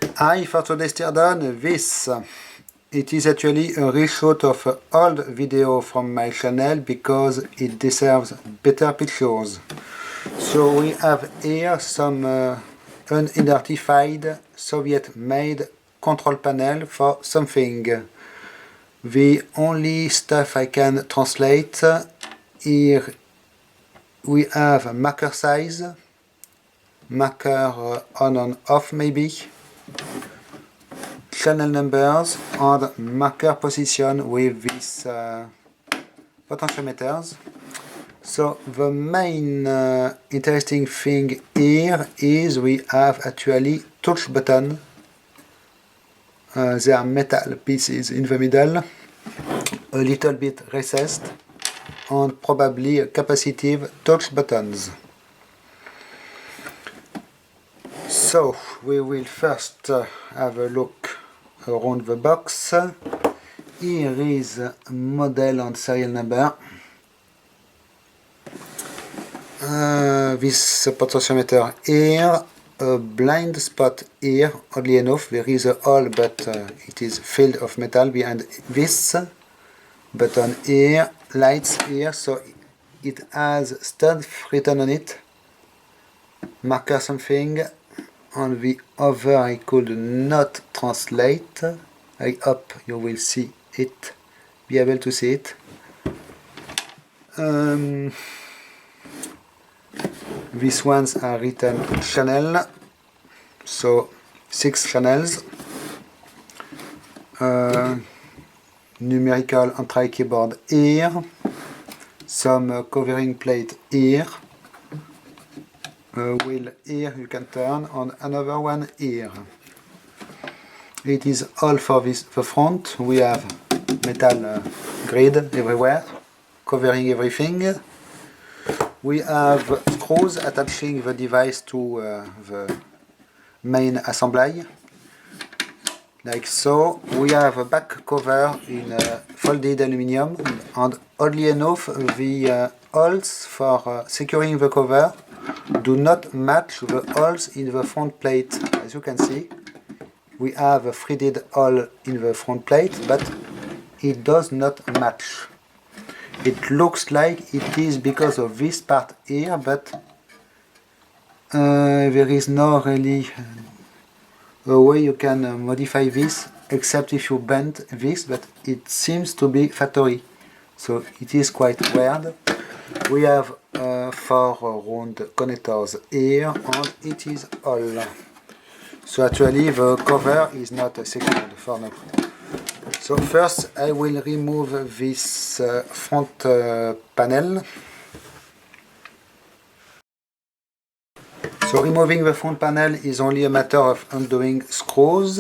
Hi, for today's teardown, this it is actually a reshoot of an old video from my channel because it deserves better pictures. So we have here some unidentified Soviet-made control panel for something. The only stuff I can translate here, we have marker size, marker on and off maybe, channel numbers and marker position with these potentiometers. So the main interesting thing here is we have actually touch button. There are metal pieces in the middle, a little bit recessed, and probably capacitive touch buttons. So we will first have a look around the box. Here is model and serial number. This potentiometer here, a blind spot here, oddly enough. There is a hole, but it is filled of metal behind this button here, lights here, so it has stud written on it, marker something. On the other I could not translate. I hope you will see it, be able to see it. These ones are written channel, so 6 channels. Numerical entry keyboard here, some covering plate here, a wheel here you can turn, and another one here. It is all for the front. We have metal grid everywhere, covering everything. We have screws attaching the device to the main assembly, like so. We have a back cover in folded aluminium, and oddly enough the holes for securing the cover do not match the holes in the front plate. As you can see, we have a threaded hole in the front plate, but it does not match. It looks like it is because of this part here, but there is no really a way you can modify this except if you bend this, but it seems to be factory, so it is quite weird. We have 4 round connectors here, and it is all. So actually the cover is not secured for now. So first I will remove this front panel. So removing the front panel is only a matter of undoing screws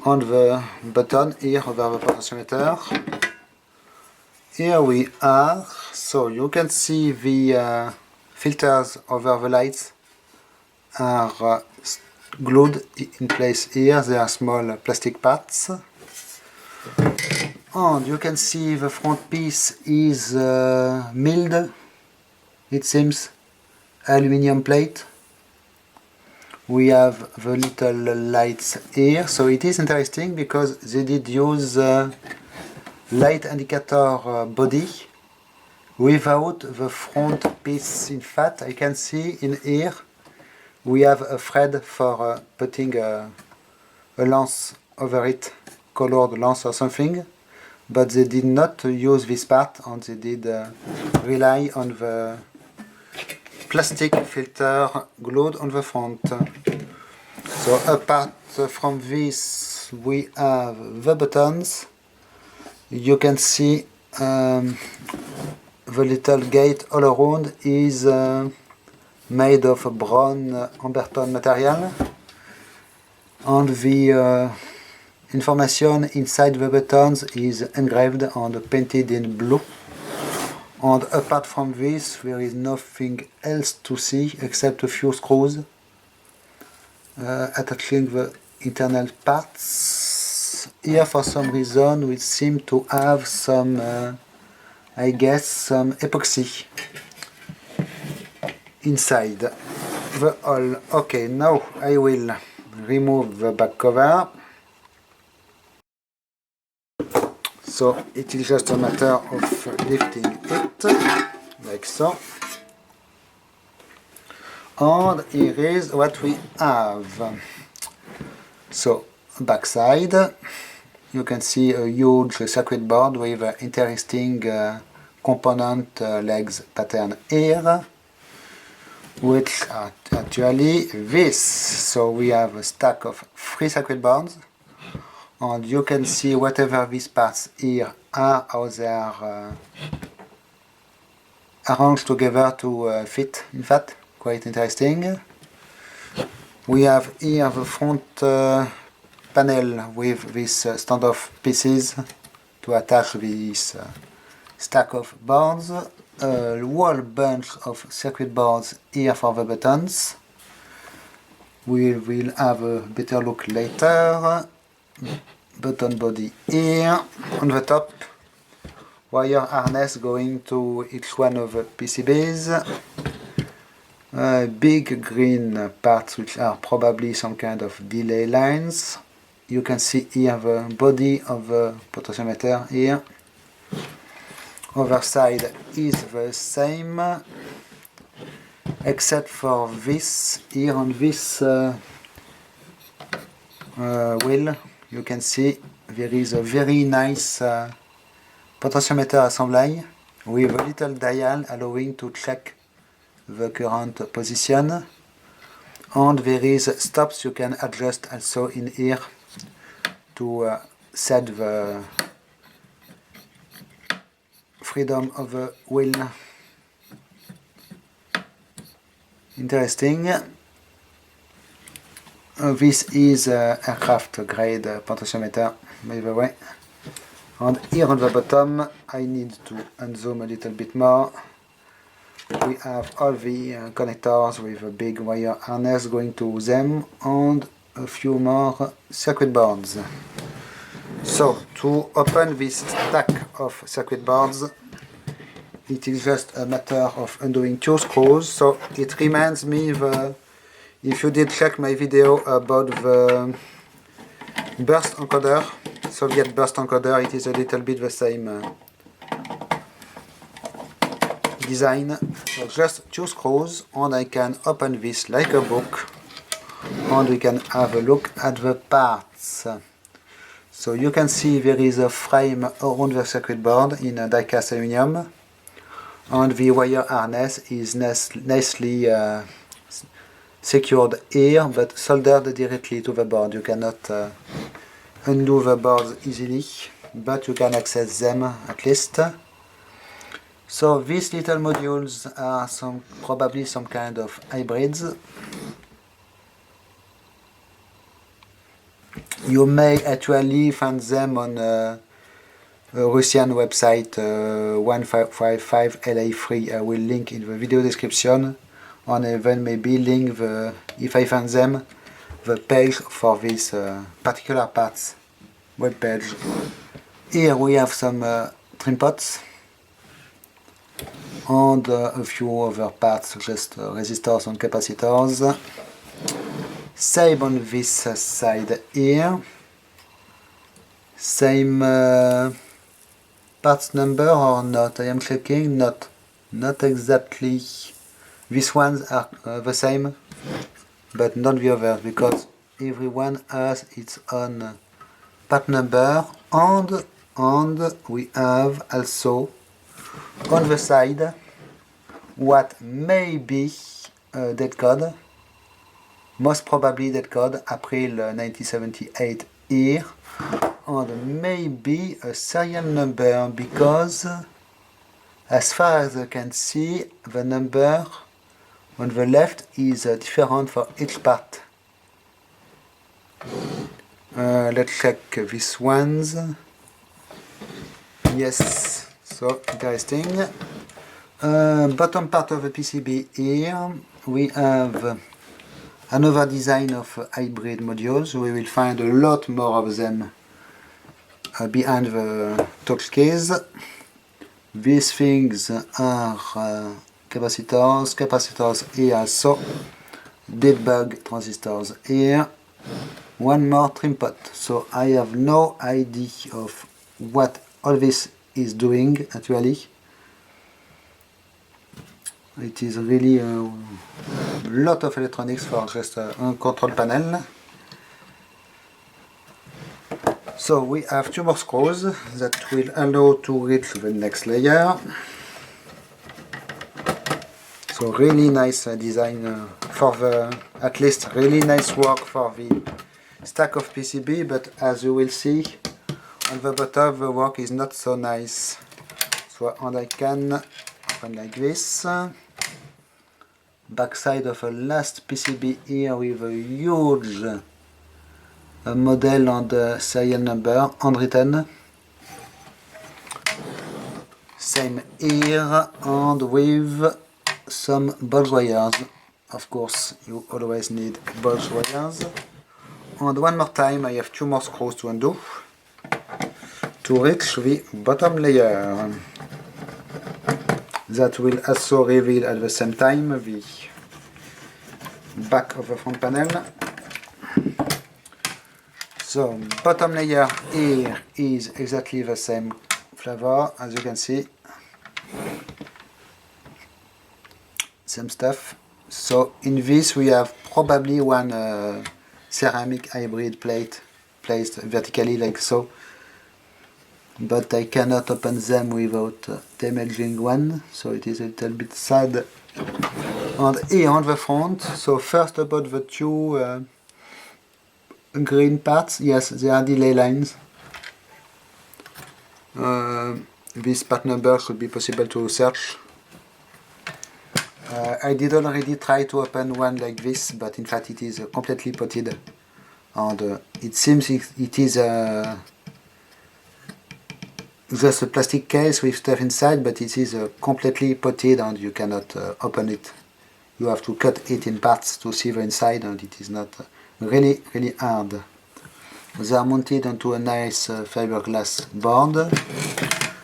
on the button here over the potentiometer. Here we are, so you can see the filters over the lights are glued in place here. They are small plastic parts. And you can see the front piece is milled, it seems, aluminium plate. We have the little lights here, so it is interesting because they did use light indicator body without the front piece. In fact, I can see in here we have a thread for putting a lens over it, colored lens or something, but they did not use this part, and they did rely on the plastic filter glued on the front. So apart from this, we have the buttons. You can see the little gate all around is made of brown ambertone material, and the information inside the buttons is engraved and painted in blue. And apart from this, there is nothing else to see except a few screws attaching the internal parts. Here for some reason we seem to have some, I guess, some epoxy inside the hole. Okay, now I will remove the back cover. So it is just a matter of lifting it, like so. And here is what we have. So, backside, you can see a huge circuit board with interesting component legs pattern here, which are actually this. So we have a stack of 3 circuit boards, and you can see whatever these parts here are, how they are arranged together to fit, in fact, quite interesting. We have here the front panel with these standoff pieces to attach this stack of boards, a whole bunch of circuit boards here for the buttons. We will have a better look later. Button body here on the top, wire harness going to each one of the PCBs, big green parts which are probably some kind of delay lines. You can see here the body of the potentiometer here. Other side is the same, except for this here on this wheel. You can see there is a very nice potentiometer assembly with a little dial allowing to check the current position, and there is stops you can adjust also in here to set the freedom of the wheel. Interesting. This is aircraft grade potentiometer, by the way. And here on the bottom, I need to unzoom a little bit more. We have all the connectors with a big wire harness going to them, and a few more circuit boards. So, to open this stack of circuit boards, it is just a matter of undoing 2 screws. So it reminds me if you did check my video about the burst encoder, Soviet burst encoder, it is a little bit the same design. So just 2 screws, and I can open this like a book, and we can have a look at the parts. So you can see there is a frame around the circuit board in die-cast aluminum, and the wire harness is nicely secured here, but soldered directly to the board. You cannot undo the boards easily, but you can access them at least. So these little modules are probably some kind of hybrids. You may actually find them on a Russian website 1555 LA3. I will link in the video description, and even maybe link if I find them, the page for this particular parts web page. Here we have some trim pots and a few other parts, just resistors and capacitors. Same on this side here. Same parts number or not? I am checking. Not exactly. These ones are the same, but not the others, because everyone has its own part number, and we have also on the side what may be that code, most probably that code April 1978 here, and maybe a serial number, because as far as I can see, the number on the left is different for each part. Let's check these ones. Yes, so interesting. Bottom part of the PCB here, we have another design of hybrid modules. We will find a lot more of them behind the touch case. These things are capacitors here also, dead bug transistors here, one more trim pot. So I have no idea of what all this is doing actually. It is really a lot of electronics for just a control panel. So we have two more screws that will allow to reach the next layer. So really nice design for the, at least really nice work for the stack of PCB, but as you will see on the bottom the work is not so nice. So and I can open like this. Backside of a last PCB here with a huge model and the serial number handwritten. Same here and with some bulge wires. Of course you always need bulge wires. And one more time I have two more screws to undo to reach the bottom layer. That will also reveal at the same time the back of the front panel. So bottom layer here is exactly the same flavor as you can see. Same stuff. So in this we have probably one ceramic hybrid plate placed vertically like so. But I cannot open them without damaging one, so it is a little bit sad. And here on the front, so first about the two green parts, yes, they are delay lines. This part number should be possible to search. I did already try to open one like this, but in fact it is completely potted. And it seems it is just a plastic case with stuff inside, but it is completely potted and you cannot open it. You have to cut it in parts to see the inside, and it is not really hard. They are mounted onto a nice fiberglass board.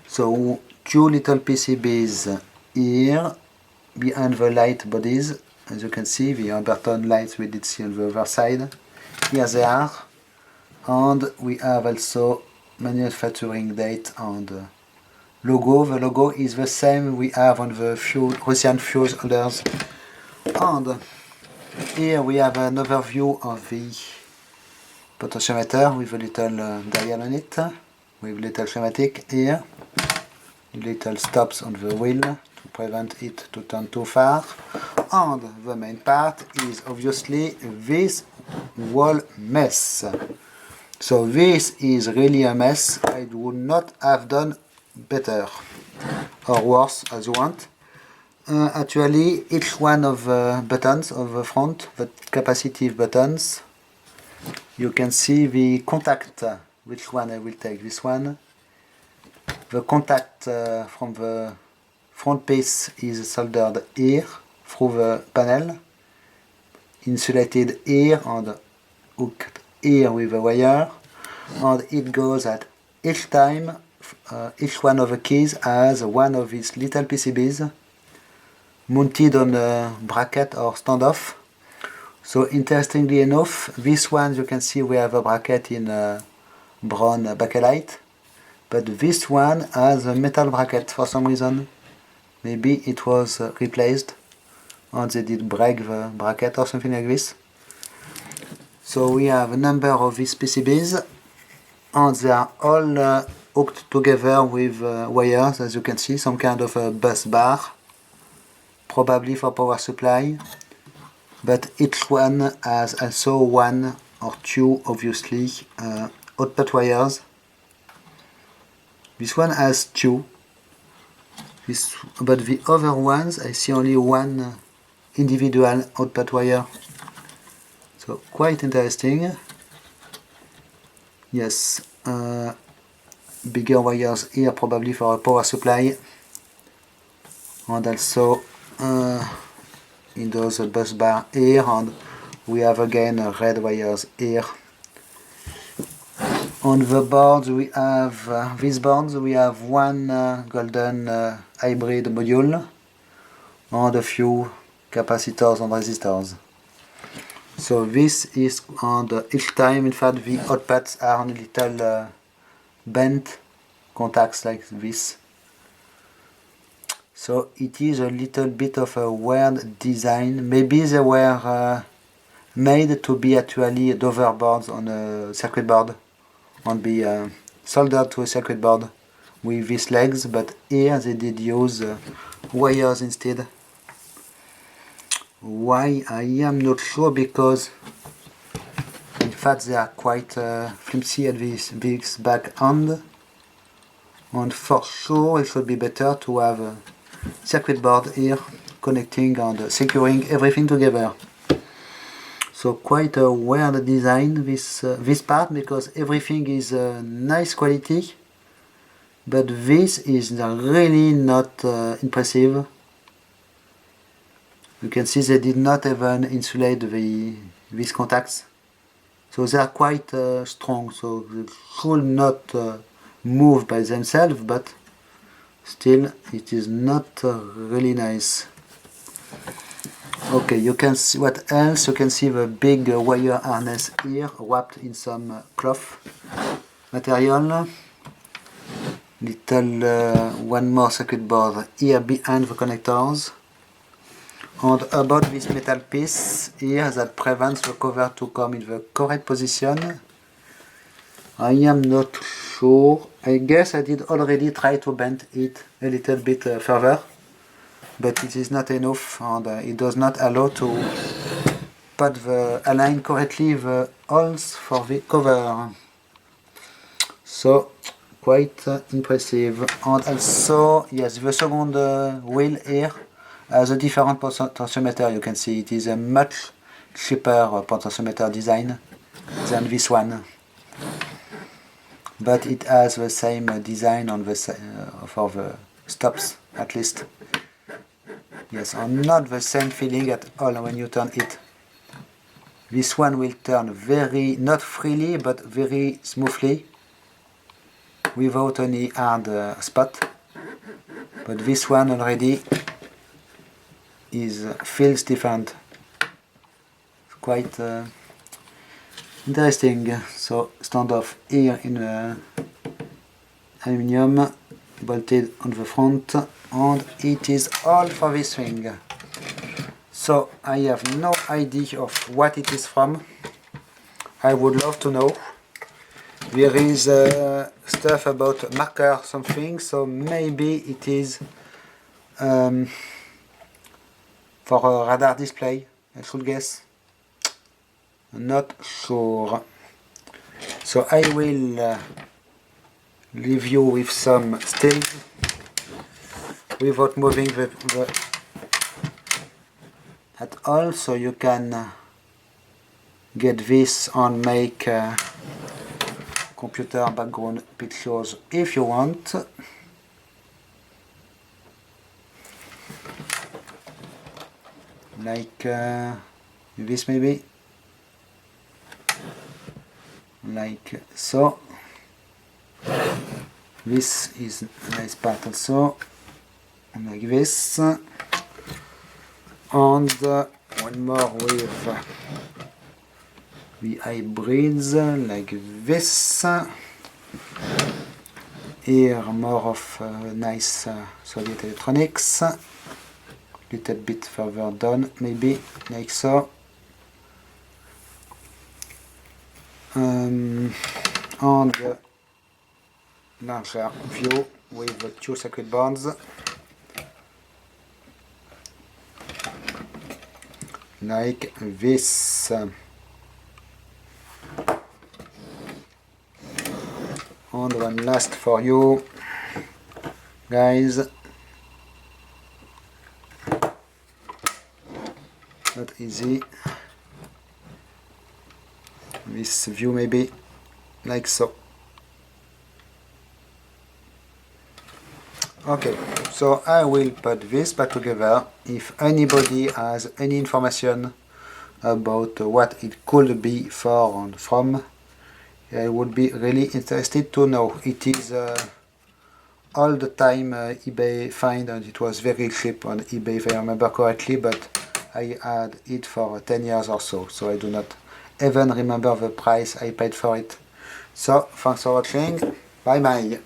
So two little PCBs here behind the light bodies. As you can see, the Amberton lights we did see on the other side. Here they are. And we have also manufacturing date and logo. The logo is the same we have on the Russian fuse holders. And here we have another view of the potentiometer with a little dial on it, with little schematic here, little stops on the wheel to prevent it to turn too far. And the main part is obviously this whole mess. So this is really a mess. I would not have done better or worse as you want. Actually, each one of the buttons of the front, the capacitive buttons, you can see the contact. Which one I will take? This one. The contact from the front piece is soldered here through the panel, insulated here and hooked here with a wire, and it goes at each time. Each one of the keys has one of these little PCBs mounted on a bracket or standoff. So interestingly enough, this one you can see we have a bracket in brown bakelite, but this one has a metal bracket for some reason. Maybe it was replaced and they did break the bracket or something like this. So we have a number of these PCBs and they are all hooked together with wires, as you can see, some kind of a bus bar, probably for power supply, but each one has also one or two, obviously, output wires. This one has two, but the other ones I see only one individual output wire. So quite interesting. Yes, bigger wires here probably for a power supply, and also in those bus bar here, and we have again red wires here. On the boards we have these boards we have one golden hybrid module and a few capacitors and resistors. So this is on each time, in fact, the hot pads are on a little bent contacts like this. So it is a little bit of a weird design. Maybe they were made to be actually dover boards on a circuit board, and be soldered to a circuit board with these legs, but here they did use wires instead. Why? I am not sure, because in fact they are quite flimsy at this back end, and for sure it should be better to have a circuit board here connecting and securing everything together. So quite a weird design, this part, because everything is nice quality, but this is really not impressive. You can see they did not even insulate these contacts, so they are quite strong, so they should not move by themselves, but still it is not really nice. Okay, you can see what else. You can see the big wire harness here wrapped in some cloth material. Little one more circuit board here behind the connectors. And about this metal piece here that prevents the cover to come in the correct position, I am not sure. I guess I did already try to bend it a little bit further, but it is not enough, and it does not allow to align correctly the holes for the cover. So quite impressive. And also, yes, the second wheel here has a different potentiometer. You can see it is a much cheaper potentiometer design than this one, but it has the same design on the for the stops, at least. Yes, and not the same feeling at all when you turn it. This one will turn very, not freely, but very smoothly, without any hard spot. But this one already feels different. It's quite interesting. So standoff here in aluminium, bolted on the front, and it is all for this thing. So I have no idea of what it is from. I would love to know. There is stuff about marker something, so maybe it is for a radar display, I should guess. Not sure. So I will leave you with some stills without moving the at all, so you can get this and make computer background pictures if you want. Like this maybe. Like so. This is a nice part also. Like this. And one more with the hybrids, like this. Here more of nice Soviet electronics. Little bit further down, maybe like so. And larger view with the two circuit boards. Like this. And one last for you guys. Not easy. This view maybe like so. Okay, so I will put this back together. If anybody has any information about what it could be for and from, I would be really interested to know. It is all the time eBay find, and it was very cheap on eBay if I remember correctly, but I had it for 10 years or so, so I do not even remember the price I paid for it. So, thanks for watching, bye bye!